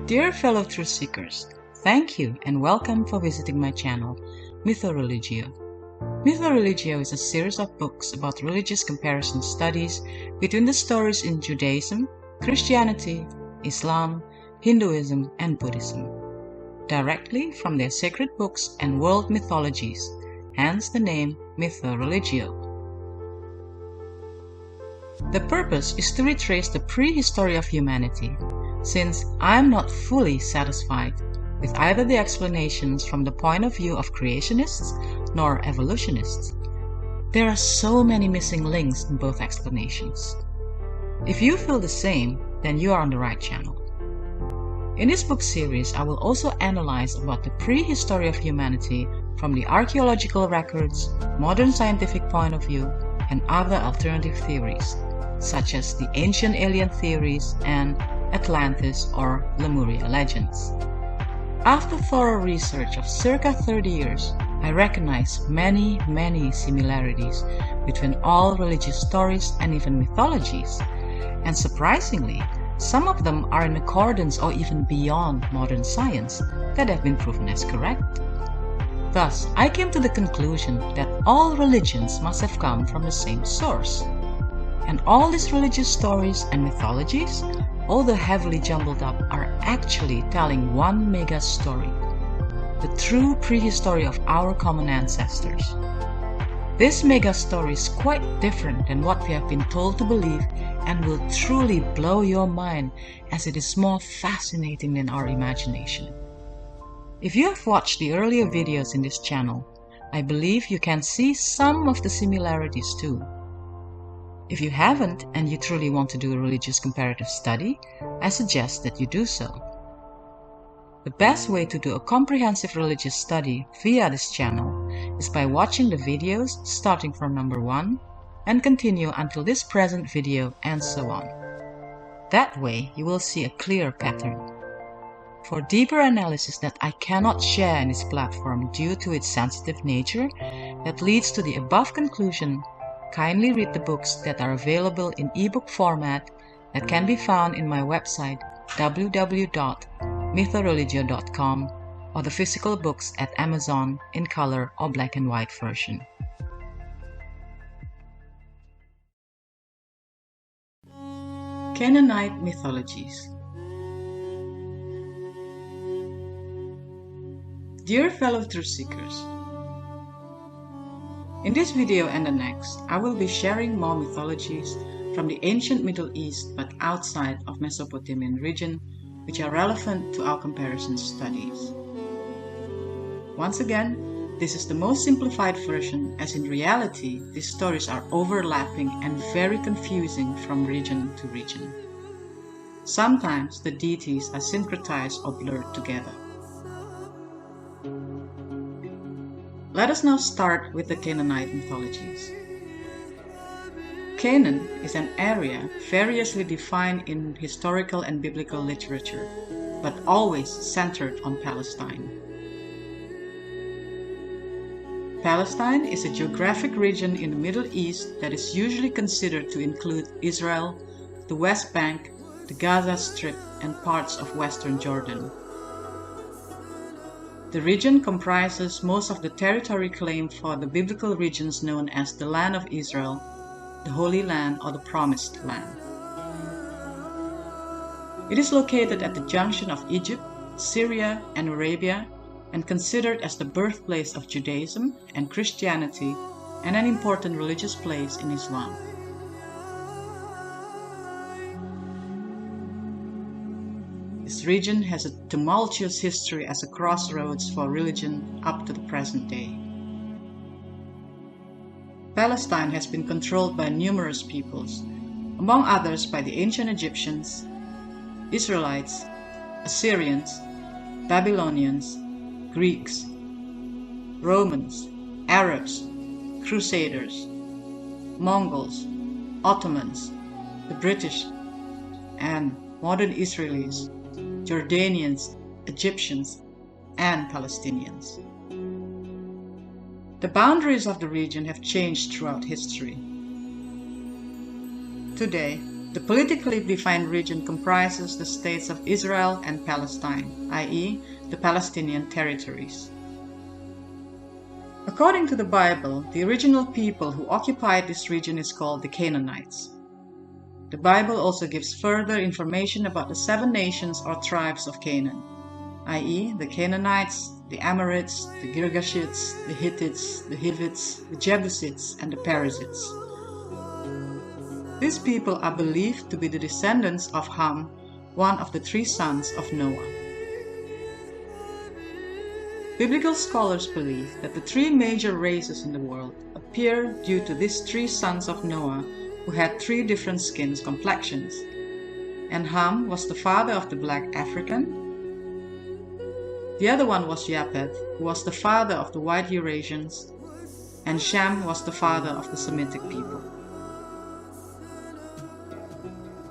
Dear fellow truth seekers, thank you and welcome for visiting my channel, MythoReligio. MythoReligio is a series of books about religious comparison studies between the stories in Judaism, Christianity, Islam, Hinduism and Buddhism, directly from their sacred books and world mythologies, hence the name MythoReligio. The purpose is to retrace the prehistory of humanity, since I am not fully satisfied with either the explanations from the point of view of creationists nor evolutionists. There are so many missing links in both explanations. If you feel the same, then you are on the right channel. In this book series, I will also analyze about the prehistory of humanity from the archaeological records, modern scientific point of view, and other alternative theories, such as the ancient alien theories and Atlantis or Lemuria legends. After thorough research of circa 30 years, I recognize many similarities between all religious stories and even mythologies, and surprisingly, some of them are in accordance or even beyond modern science that have been proven as correct. Thus, I came to the conclusion that all religions must have come from the same source. And all these religious stories and mythologies, although heavily jumbled up, are actually telling one mega story, the true prehistory of our common ancestors. This mega story is quite different than what we have been told to believe and will truly blow your mind, as it is more fascinating than our imagination. If you have watched the earlier videos in this channel, I believe you can see some of the similarities too. If you haven't and you truly want to do a religious comparative study, I suggest that you do so. The best way to do a comprehensive religious study via this channel is by watching the videos starting from number 1 and continue until this present video and so on. That way you will see a clear pattern. For deeper analysis that I cannot share in this platform due to its sensitive nature that leads to the above conclusion, kindly read the books that are available in ebook format that can be found in my website www.mythoreligio.com or the physical books at Amazon in color or black and white version. Canaanite Mythologies. Dear fellow truth seekers, in this video and the next, I will be sharing more mythologies from the ancient Middle East but outside of Mesopotamian region which are relevant to our comparison studies. Once again, this is the most simplified version, as in reality these stories are overlapping and very confusing from region to region. Sometimes the deities are syncretized or blurred together. Let us now start with the Canaanite mythologies. Canaan is an area variously defined in historical and biblical literature, but always centered on Palestine. Palestine is a geographic region in the Middle East that is usually considered to include Israel, the West Bank, the Gaza Strip, and parts of Western Jordan. The region comprises most of the territory claimed for the biblical regions known as the Land of Israel, the Holy Land, or the Promised Land. It is located at the junction of Egypt, Syria, and Arabia, and considered as the birthplace of Judaism and Christianity, and an important religious place in Islam. This region has a tumultuous history as a crossroads for religion up to the present day. Palestine has been controlled by numerous peoples, among others by the ancient Egyptians, Israelites, Assyrians, Babylonians, Greeks, Romans, Arabs, Crusaders, Mongols, Ottomans, the British, and modern Israelis, Jordanians, Egyptians, and Palestinians. The boundaries of the region have changed throughout history. Today, The politically defined region comprises the states of Israel and Palestine, i.e., the Palestinian territories. According to the Bible, the original people who occupied this region is called the Canaanites. The Bible also gives further information about the 7 nations or tribes of Canaan, i.e., the Canaanites, the Amorites, the Girgashites, the Hittites, the Hivites, the Jebusites, and the Perizzites. These people are believed to be the descendants of Ham, one of the 3 sons of Noah. Biblical scholars believe that the 3 major races in the world appear due to these 3 sons of Noah who had 3 different skin complexions, and Ham was the father of the black African. The other one was Japheth, who was the father of the white Eurasians, and Shem was the father of the Semitic people.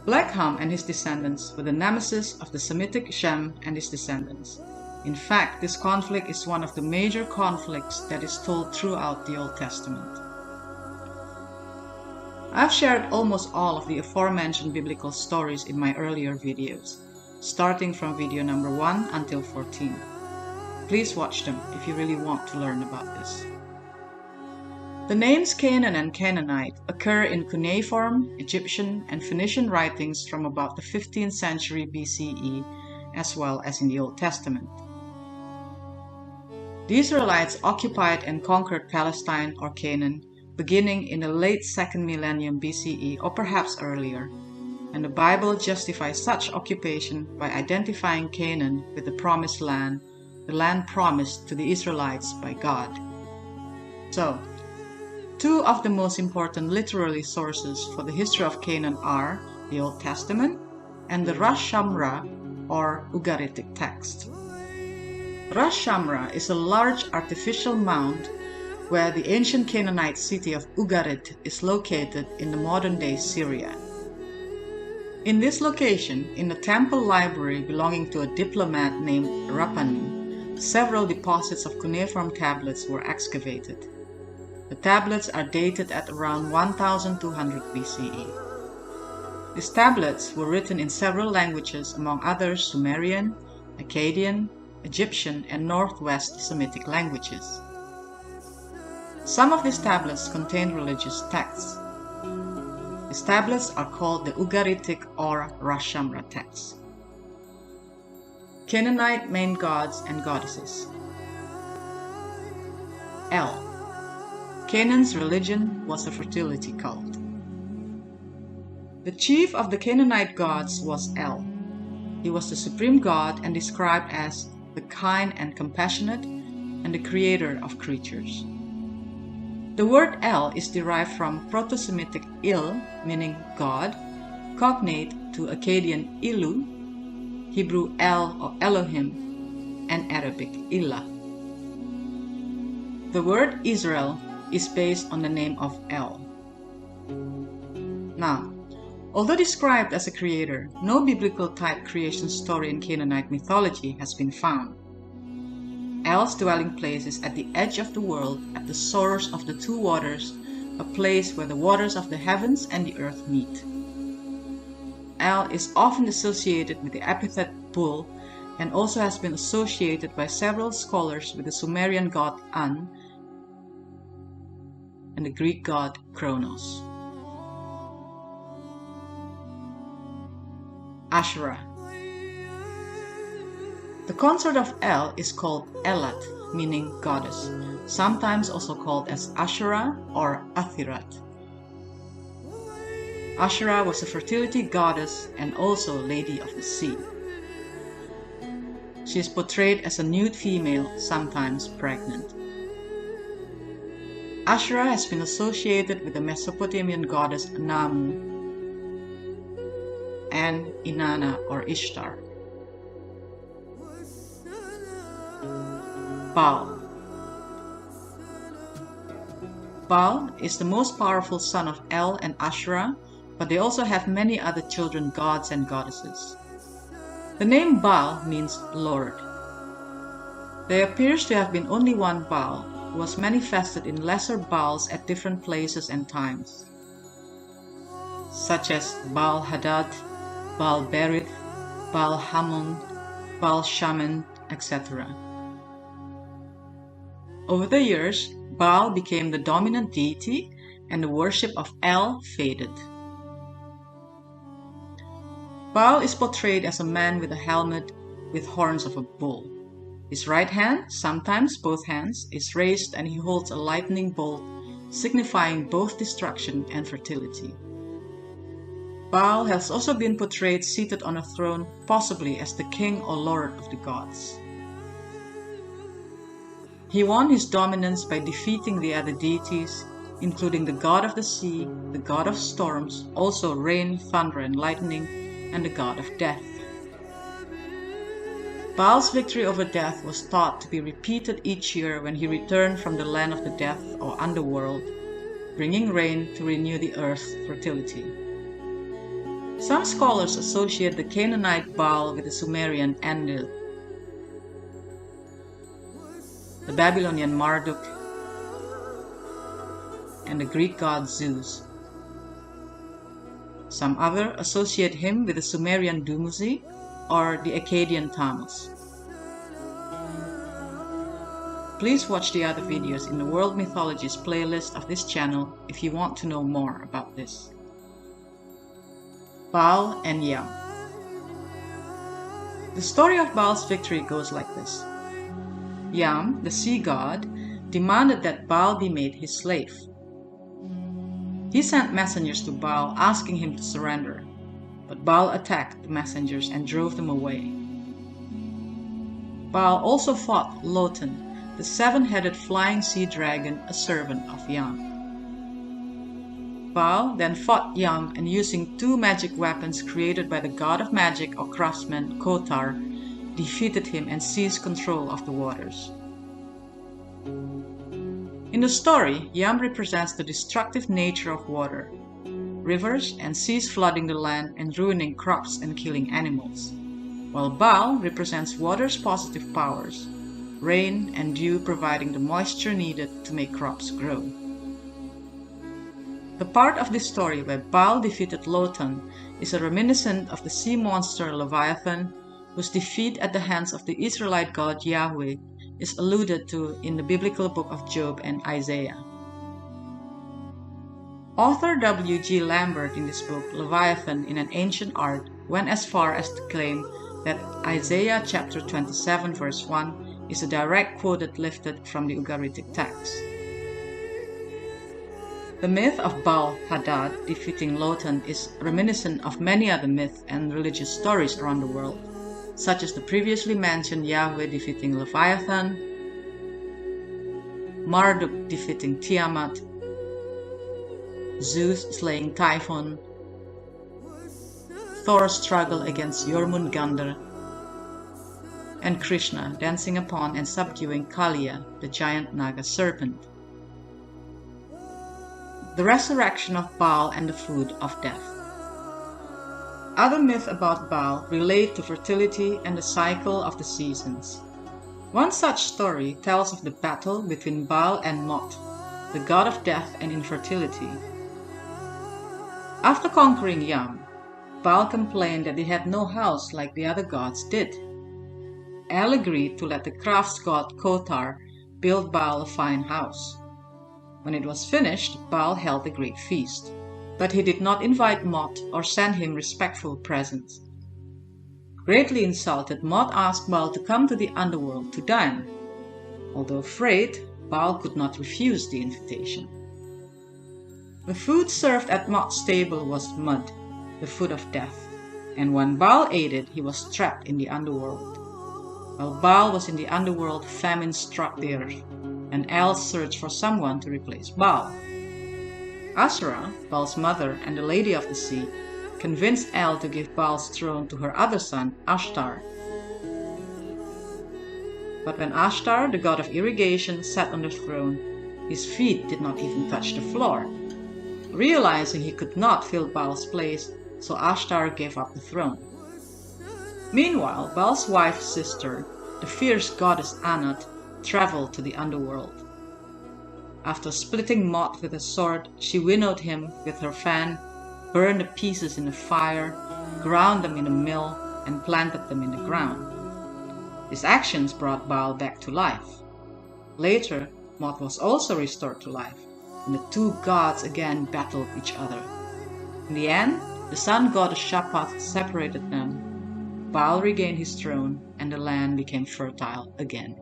Black Ham and his descendants were the nemesis of the Semitic Shem and his descendants. In fact, this conflict is one of the major conflicts that is told throughout the Old Testament. I've shared almost all of the aforementioned biblical stories in my earlier videos, starting from video number 1 until 14. Please watch them if you really want to learn about this. The names Canaan and Canaanite occur in cuneiform, Egyptian, and Phoenician writings from about the 15th century BCE, as well as in the Old Testament. The Israelites occupied and conquered Palestine or Canaan beginning in the late 2nd millennium BCE or perhaps earlier, and the Bible justifies such occupation by identifying Canaan with the Promised Land, the land promised to the Israelites by God. So, 2 of the most important literary sources for the history of Canaan are the Old Testament and the Ras Shamra or Ugaritic text. Ras Shamra is a large artificial mound where the ancient Canaanite city of Ugarit is located in the modern-day Syria. In this location, in a temple library belonging to a diplomat named Rapani, several deposits of cuneiform tablets were excavated. The tablets are dated at around 1200 BCE. These tablets were written in several languages, among others Sumerian, Akkadian, Egyptian, and Northwest Semitic languages. Some of these tablets contain religious texts. These tablets are called the Ugaritic or Ras Shamra texts. Canaanite main gods and goddesses. El. Canaan's religion was a fertility cult. The chief of the Canaanite gods was El. He was the supreme god and described as the kind and compassionate and the creator of creatures. The word El is derived from Proto-Semitic Il, meaning God, cognate to Akkadian Ilu, Hebrew El or Elohim, and Arabic Ilah. The word Israel is based on the name of El. Now, although described as a creator, no biblical type creation story in Canaanite mythology has been found. El's dwelling place is at the edge of the world, at the source of the 2 waters, a place where the waters of the heavens and the earth meet. El is often associated with the epithet bull and also has been associated by several scholars with the Sumerian god An and the Greek god Kronos. Asherah. The consort of El is called Elat, meaning goddess, sometimes also called as Asherah or Athirat. Asherah was a fertility goddess and also lady of the sea. She is portrayed as a nude female, sometimes pregnant. Asherah has been associated with the Mesopotamian goddess Namu and Inanna or Ishtar. Baal. Baal is the most powerful son of El and Asherah, but they also have many other children gods and goddesses. The name Baal means Lord. There appears to have been only one Baal, who was manifested in lesser Baals at different places and times. such as Baal Hadad, Baal Berith, Baal Hamon, Baal Shaman, etc. Over the years, Baal became the dominant deity and the worship of El faded. Baal is portrayed as a man with a helmet with horns of a bull. His right hand, sometimes both hands, is raised and he holds a lightning bolt, signifying both destruction and fertility. Baal has also been portrayed seated on a throne, possibly as the king or lord of the gods. He won his dominance by defeating the other deities, including the god of the sea, the god of storms, also rain, thunder, and lightning, and the god of death. Baal's victory over death was thought to be repeated each year when he returned from the land of the death or underworld, bringing rain to renew the earth's fertility. Some scholars associate the Canaanite Baal with the Sumerian Enlil, the Babylonian Marduk, and the Greek god Zeus. Some others associate him with the Sumerian Dumuzi or the Akkadian Tammuz. Please watch the other videos in the World Mythologies playlist of this channel if you want to know more about this. Baal and Yam. The story of Baal's victory goes like this. Yam, the sea god, demanded that Baal be made his slave. He sent messengers to Baal asking him to surrender, but Baal attacked the messengers and drove them away. Baal also fought Lotan, the seven-headed flying sea dragon, a servant of Yam. Baal then fought Yam and using two magic weapons created by the god of magic or craftsman Kotar, defeated him and seized control of the waters. In the story, Yam represents the destructive nature of water, rivers and seas flooding the land and ruining crops and killing animals, while Baal represents water's positive powers, rain and dew providing the moisture needed to make crops grow. The part of this story where Baal defeated Lotan is a reminiscent of the sea monster Leviathan, whose defeat at the hands of the Israelite god Yahweh is alluded to in the biblical book of Job and Isaiah. Author W.G. Lambert in his book Leviathan in an Ancient Art went as far as to claim that Isaiah chapter 27 verse 1 is a direct quote lifted from the Ugaritic text. The myth of Baal Hadad defeating Lotan is reminiscent of many other myths and religious stories around the world, such as the previously mentioned Yahweh defeating Leviathan, Marduk defeating Tiamat, Zeus slaying Typhon, Thor's struggle against Jormungandr, and Krishna dancing upon and subduing Kaliya, the giant Naga serpent. The resurrection of Baal and the food of death. Other myths about Baal relate to fertility and the cycle of the seasons. One such story tells of the battle between Baal and Mot, the god of death and infertility. After conquering Yam, Baal complained that he had no house like the other gods did. El agreed to let the crafts god Kotar build Baal a fine house. When it was finished, Baal held a great feast, but he did not invite Mot or send him respectful presents. Greatly insulted, Mot asked Baal to come to the underworld to dine. Although afraid, Baal could not refuse the invitation. The food served at Mot's table was mud, the food of death, and when Baal ate it, he was trapped in the underworld. While Baal was in the underworld, famine struck the earth, and El searched for someone to replace Baal. Asherah, Baal's mother and the Lady of the Sea, convinced El to give Baal's throne to her other son, Ashtar. But when Ashtar, the god of irrigation, sat on the throne, his feet did not even touch the floor. Realizing he could not fill Baal's place, so Ashtar gave up the throne. Meanwhile, Baal's wife's sister, the fierce goddess Anat, traveled to the underworld. After splitting Mot with a sword, she winnowed him with her fan, burned the pieces in the fire, ground them in a mill, and planted them in the ground. These actions brought Baal back to life. Later, Mot was also restored to life, and the two gods again battled each other. In the end, the sun goddess Shaphat separated them, Baal regained his throne, and the land became fertile again.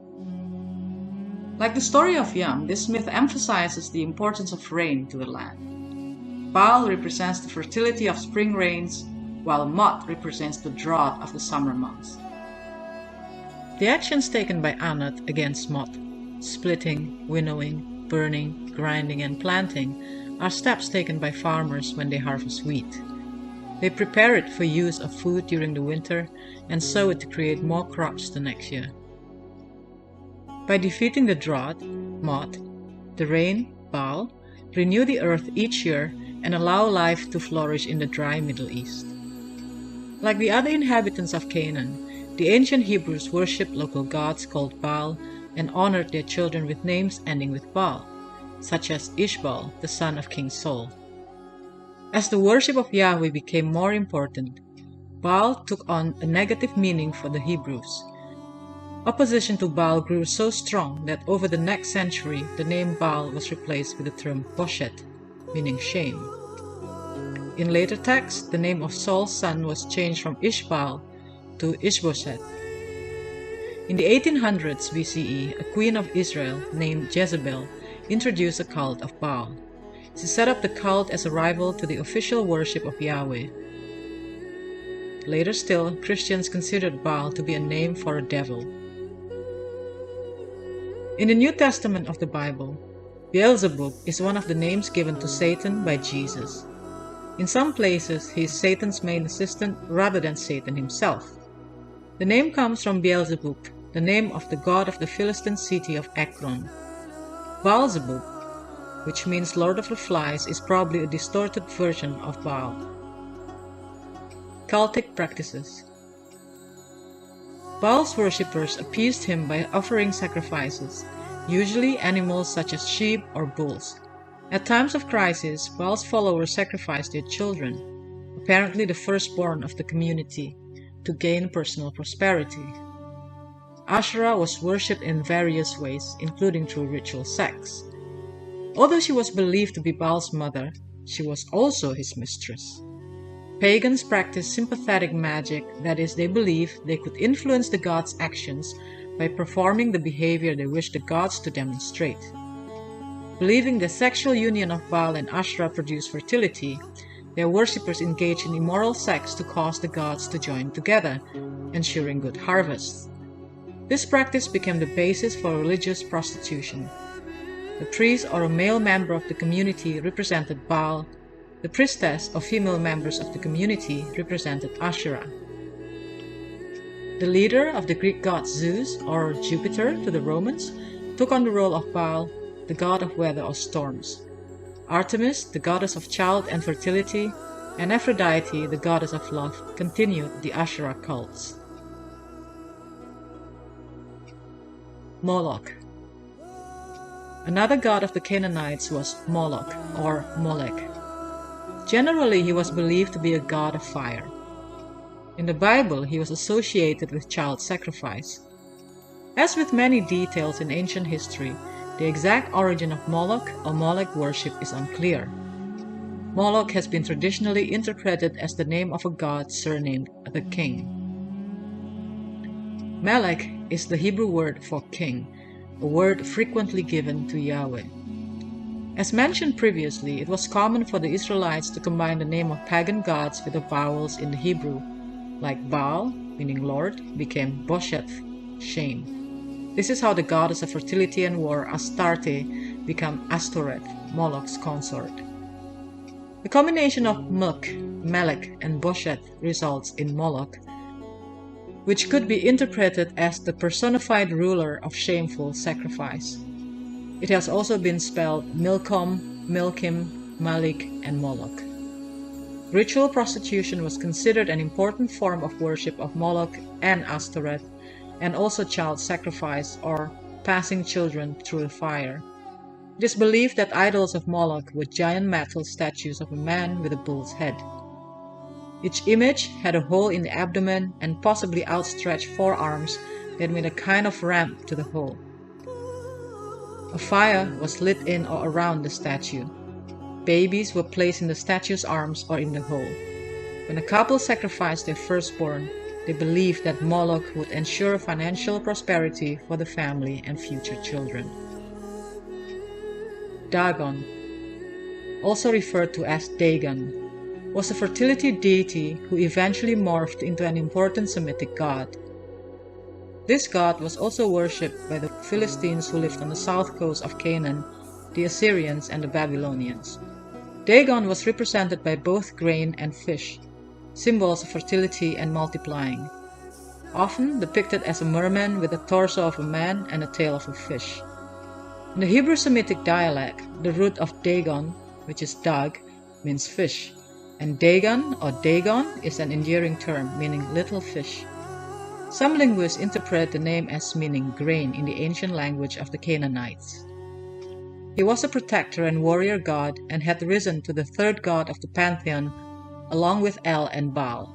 Like the story of Yam, this myth emphasizes the importance of rain to the land. Baal represents the fertility of spring rains, while Mot represents the drought of the summer months. The actions taken by Anat against Mot, splitting, winnowing, burning, grinding, and planting, are steps taken by farmers when they harvest wheat. They prepare it for use of food during the winter and sow it to create more crops the next year. By defeating the drought, Mot, the rain, Baal, renew the earth each year and allow life to flourish in the dry Middle East. Like the other inhabitants of Canaan, the ancient Hebrews worshipped local gods called Baal and honored their children with names ending with Baal, such as Ishbaal, the son of King Saul. As the worship of Yahweh became more important, Baal took on a negative meaning for the Hebrews. Opposition to Baal grew so strong that over the next century the name Baal was replaced with the term Boshet, meaning shame. In later texts, the name of Saul's son was changed from Ishbaal to Ishbosheth. In the 1800s BCE, a queen of Israel named Jezebel introduced a cult of Baal. She set up the cult as a rival to the official worship of Yahweh. Later still, Christians considered Baal to be a name for a devil. In the New Testament of the Bible, Beelzebub is one of the names given to Satan by Jesus. In some places, he is Satan's main assistant rather than Satan himself. The name comes from Beelzebub, the name of the god of the Philistine city of Ekron. Baalzebub, which means Lord of the Flies, is probably a distorted version of Baal. Cultic practices. Baal's worshippers appeased him by offering sacrifices, usually animals such as sheep or bulls. At times of crisis, Baal's followers sacrificed their children, apparently the firstborn of the community, to gain personal prosperity. Asherah was worshipped in various ways, including through ritual sex. Although she was believed to be Baal's mother, she was also his mistress. Pagans practiced sympathetic magic, that is, they believed they could influence the gods' actions by performing the behavior they wished the gods to demonstrate. Believing the sexual union of Baal and Asherah produced fertility, their worshippers engaged in immoral sex to cause the gods to join together, ensuring good harvests. This practice became the basis for religious prostitution. The priest or a male member of the community represented Baal. The priestess or female members of the community represented Asherah. The leader of the Greek god Zeus, or Jupiter to the Romans, took on the role of Baal, the god of weather or storms. Artemis, the goddess of child and fertility, and Aphrodite, the goddess of love, continued the Asherah cults. Moloch. Another god of the Canaanites was Moloch, or Molech. Generally, he was believed to be a god of fire. In the Bible, he was associated with child sacrifice. As with many details in ancient history, the exact origin of Moloch or Molech worship is unclear. Moloch has been traditionally interpreted as the name of a god surnamed the king. Melech is the Hebrew word for king, a word frequently given to Yahweh. As mentioned previously, it was common for the Israelites to combine the name of pagan gods with the vowels in the Hebrew, like Baal, meaning Lord, became Bosheth, shame. This is how the goddess of fertility and war, Astarte, became Astoret, Moloch's consort. The combination of Melech, and Bosheth results in Moloch, which could be interpreted as the personified ruler of shameful sacrifice. It has also been spelled Milcom, Milkim, Malik, and Moloch. Ritual prostitution was considered an important form of worship of Moloch and Astoret, and also child sacrifice or passing children through the fire. It is believed that idols of Moloch were giant metal statues of a man with a bull's head. Each image had a hole in the abdomen and possibly outstretched forearms that made a kind of ramp to the hole. A fire was lit in or around the statue. Babies were placed in the statue's arms or in the hole. When a couple sacrificed their firstborn, they believed that Moloch would ensure financial prosperity for the family and future children. Dagon, also referred to as Dagon, was a fertility deity who eventually morphed into an important Semitic god. This god was also worshipped by the Philistines who lived on the south coast of Canaan, the Assyrians, and the Babylonians. Dagon was represented by both grain and fish, symbols of fertility and multiplying, often depicted as a merman with the torso of a man and a tail of a fish. In the Hebrew Semitic dialect, the root of Dagon, which is dag, means fish, and Dagon or Dagon is an endearing term meaning little fish. Some linguists interpret the name as meaning grain in the ancient language of the Canaanites. He was a protector and warrior god and had risen to the third god of the pantheon along with El and Baal.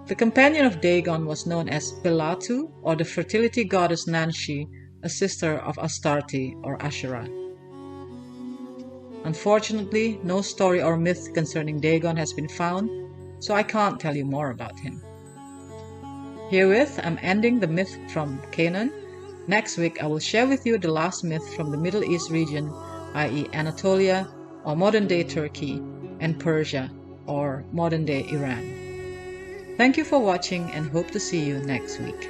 The companion of Dagon was known as Belatu, or the fertility goddess Nanshi, a sister of Astarte or Asherah. Unfortunately, no story or myth concerning Dagon has been found, so I can't tell you more about him. Herewith, I'm ending the myth from Canaan. Next week, I will share with you the last myth from the Middle East region, i.e. Anatolia, or modern-day Turkey, and Persia, or modern-day Iran. Thank you for watching and hope to see you next week.